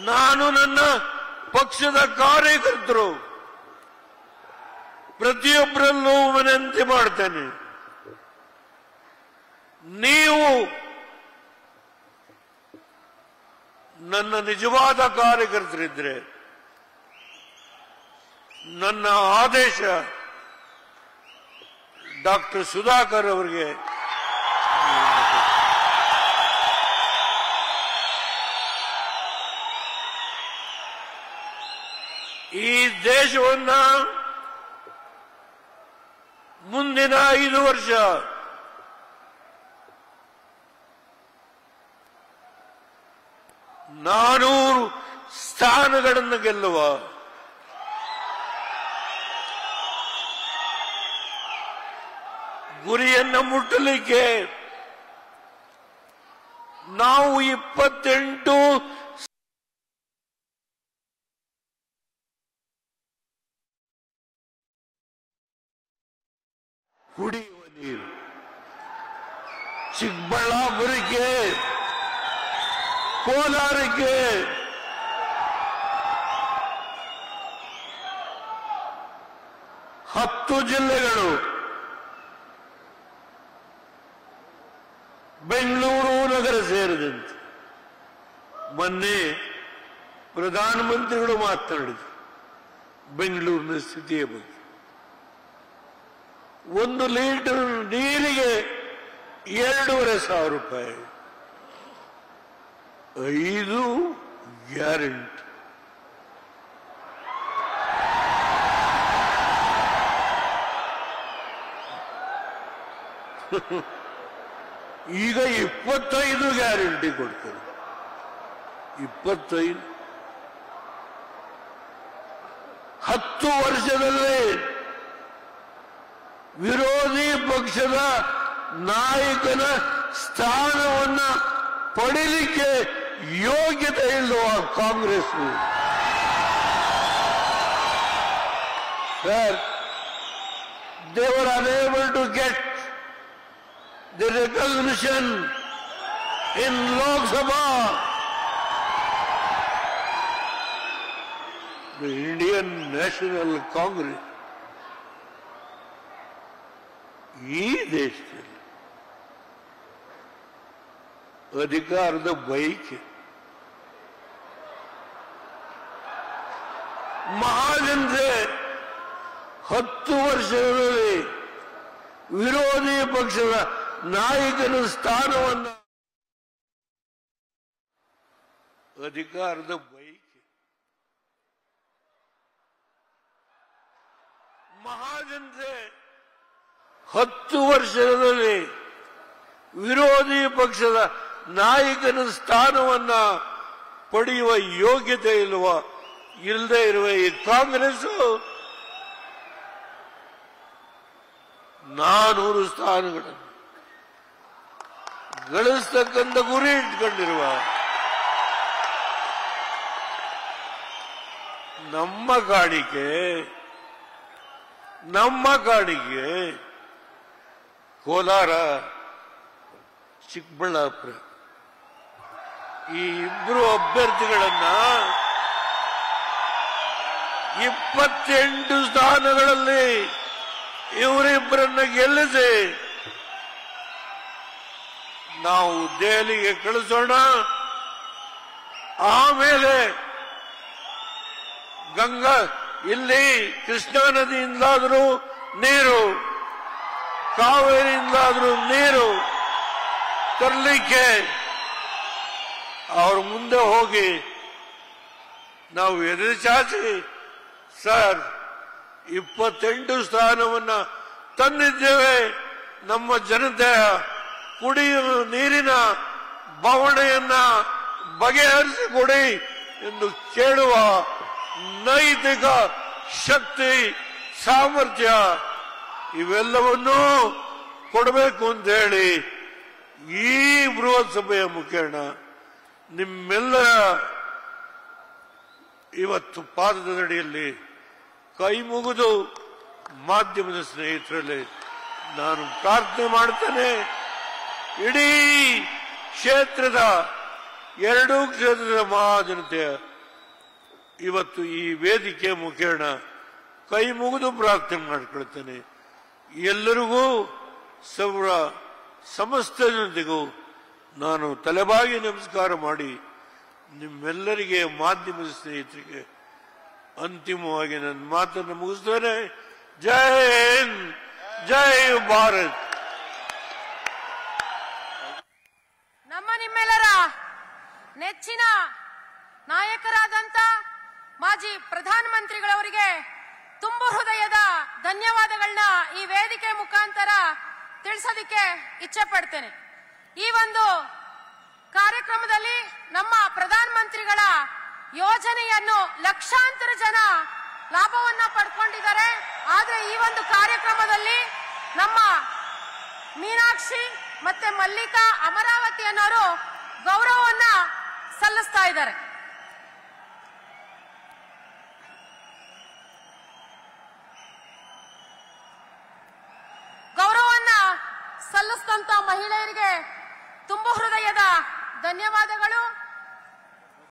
ನಾನು ನನ್ನ ಪಕ್ಷದ ಕಾರ್ಯಕರ್ತರು ಪ್ರತಿಯೊಬ್ಬರಲ್ಲೂ ವಿನಂತಿ ಮಾಡ್ತೇನೆ, ನೀವು ನನ್ನ ನಿಜವಾದ ಕಾರ್ಯಕರ್ತರಿದ್ರೆ ನನ್ನ ಆದೇಶ ಡಾಕ್ಟರ್ ಸುಧಾಕರ್ ಅವರಿಗೆ ಈ ದೇಶವನ್ನ ಮುಂದಿನ 5 ವರ್ಷ ನಾನೂರು ಸ್ಥಾನಗಳನ್ನು ಗೆಲ್ಲುವ ಗುರಿಯನ್ನು ಮುಟ್ಟಲಿಕ್ಕೆ ನಾವು 28 ಕುಡಿಯುವ ನೀರು ಚಿಕ್ಕಬಳ್ಳಾಪುರಕ್ಕೆ, ಕೋಲಾರಕ್ಕೆ, ಹತ್ತು ಜಿಲ್ಲೆಗಳು, ಬೆಂಗಳೂರು ನಗರ ಸೇರಿದಂತೆ ಮೊನ್ನೆ ಪ್ರಧಾನಮಂತ್ರಿಗಳು ಮಾತನಾಡಿದರು ಬೆಂಗಳೂರಿನ ಸ್ಥಿತಿಯ ಬಗ್ಗೆ. 1 ಲೀಟರ್ ನೀರಿಗೆ 2,500 ರೂಪಾಯಿ, 5 ಗ್ಯಾರಂಟಿ. ಈಗ 25 ಗ್ಯಾರಂಟಿ ಕೊಡ್ತಾರೆ. 25 10 ವರ್ಷದಲ್ಲಿ ವಿರೋಧಿ ಪಕ್ಷದ ನಾಯಕನ ಸ್ಥಾನವನ್ನ ಪಡೀಲಿಕ್ಕೆ ಯೋಗ್ಯತೆ ಇಲ್ಲವ Congress. Sir, they were unable to get the recognition in Lok Sabha. The Indian National Congress ಈ ದೇಶದಲ್ಲಿ ಅಧಿಕಾರದ ಬಯಕೆ, ಮಹಾಜನತೆ 10 ವರ್ಷಗಳಲ್ಲಿ ವಿರೋಧಿ ಪಕ್ಷದ ನಾಯಕನ ಸ್ಥಾನವನ್ನು, ಅಧಿಕಾರದ ಬಯಕೆ, ಮಹಾಜನತೆ 10 ವರ್ಷದಲ್ಲಿ ವಿರೋಧಿ ಪಕ್ಷದ ನಾಯಕನ ಸ್ಥಾನವನ್ನ ಪಡೆಯುವ ಯೋಗ್ಯತೆ ಇಲ್ಲದೆ ಇರುವ ಈ ಕಾಂಗ್ರೆಸ್ 400 ಸ್ಥಾನಗಳನ್ನು ಗಳಿಸ್ತಕ್ಕಂಥ ಗುರಿ ಇಟ್ಕೊಂಡಿರುವ ನಮ್ಮ ಕಾಣಿಕೆ ಕೋಲಾರ, ಚಿಕ್ಕಬಳ್ಳಾಪುರ ಈ ಇಬ್ಬರು ಅಭ್ಯರ್ಥಿಗಳನ್ನ 28 ಸ್ಥಾನಗಳಲ್ಲಿ ಇವರಿಬ್ಬರನ್ನ ಗೆಲ್ಲಿಸಿ ನಾವು ದೆಹಲಿಗೆ ಕಳಿಸೋಣ. ಆಮೇಲೆ ಇಲ್ಲಿ ಕೃಷ್ಣಾ ನದಿಯಿಂದಾದರೂ ನೀರು, ಕಾವೇರಿಯಿಂದಾದರೂ ನೀರು ತರಲಿಕ್ಕೆ ಅವ್ರ ಮುಂದೆ ಹೋಗಿ ನಾವು ಎದುರು ಚಾಚಿ, ಸರ್ 28 ಸ್ಥಾನವನ್ನ ತಂದಿದ್ದೇವೆ, ನಮ್ಮ ಜನತೆಯ ಕುಡಿಯುವ ನೀರಿನ ಬವಣೆಯನ್ನ ಬಗೆಹರಿಸಿಕೊಡಿ ಎಂದು ಕೇಳುವ ನೈತಿಕ ಶಕ್ತಿ, ಸಾಮರ್ಥ್ಯ ಇವೆಲ್ಲವನ್ನೂ ಕೊಡಬೇಕು ಅಂತ ಹೇಳಿ ಈ ಬೃಹತ್ ಸಭೆಯ ಮುಖೇನ ನಿಮ್ಮೆಲ್ಲರ ಇವತ್ತು ಪಾದದಡಿಯಲ್ಲಿ ಕೈ ಮುಗಿದು ಮಾಧ್ಯಮದ ಸ್ನೇಹಿತರಲ್ಲಿ ನಾನು ಪ್ರಾರ್ಥನೆ ಮಾಡ್ತೇನೆ. ಇಡೀ ಕ್ಷೇತ್ರದ ಎರಡೂ ಕ್ಷೇತ್ರದ ಮಹಾಜನತೆಯ ಇವತ್ತು ಈ ವೇದಿಕೆ ಮುಖೇಣ ಕೈ ಮುಗಿದು ಪ್ರಾರ್ಥನೆ ಮಾಡಿಕೊಳ್ತೇನೆ. ಎಲ್ಲರಿಗೂ ಸಮಸ್ತ ಜನತೆಗೂ ನಾನು ತಲೆಬಾಗಿ ನಮಸ್ಕಾರ ಮಾಡಿ ನಿಮ್ಮೆಲ್ಲರಿಗೆ ಮಾಧ್ಯಮ ಸ್ನೇಹಿತರಿಗೆ ಅಂತಿಮವಾಗಿ ನನ್ನ ಮಾತನ್ನು ಮುಗಿಸ್ತೇನೆ. ಜೈ ಹಿಂದ್, ಜೈ ಭಾರತ್. ನಮ್ಮ ನಿಮ್ಮೆಲ್ಲರ ನೆಚ್ಚಿನ ನಾಯಕರಾದಂತ ಮಾಜಿ ಪ್ರಧಾನಮಂತ್ರಿಗಳವರಿಗೆ ತುಂಬು ಹೃದಯದ ಧನ್ಯವಾದಗಳನ್ನ ಈ ವೇದಿಕೆ ಮುಖಾಂತರ ತಿಳಿಸೋದಕ್ಕೆ ಇಚ್ಛೆ ಪಡ್ತೇನೆ. ಈ ಒಂದು ಕಾರ್ಯಕ್ರಮದಲ್ಲಿ ನಮ್ಮ ಪ್ರಧಾನಮಂತ್ರಿಗಳ ಯೋಜನೆಯನ್ನು ಲಕ್ಷಾಂತರ ಜನ ಲಾಭವನ್ನ ಪಡ್ಕೊಂಡಿದ್ದಾರೆ. ಆದ್ರೆ ಈ ಒಂದು ಕಾರ್ಯಕ್ರಮದಲ್ಲಿ ನಮ್ಮ ಮೀನಾಕ್ಷಿ ಮತ್ತೆ ಮಲ್ಲಿಕಾ ಅಮರಾವತಿ ಅನ್ನೋರು ಗೌರವವನ್ನ ಸಲ್ಲಿಸ್ತಾ ಇದ್ದಾರೆ. ಗೌರವವನ್ನ ಸಲ್ಲಿಸಿದಂತ ಮಹಿಳೆಯರಿಗೆ ತುಂಬು ಹೃದಯದ ಧನ್ಯವಾದಗಳು.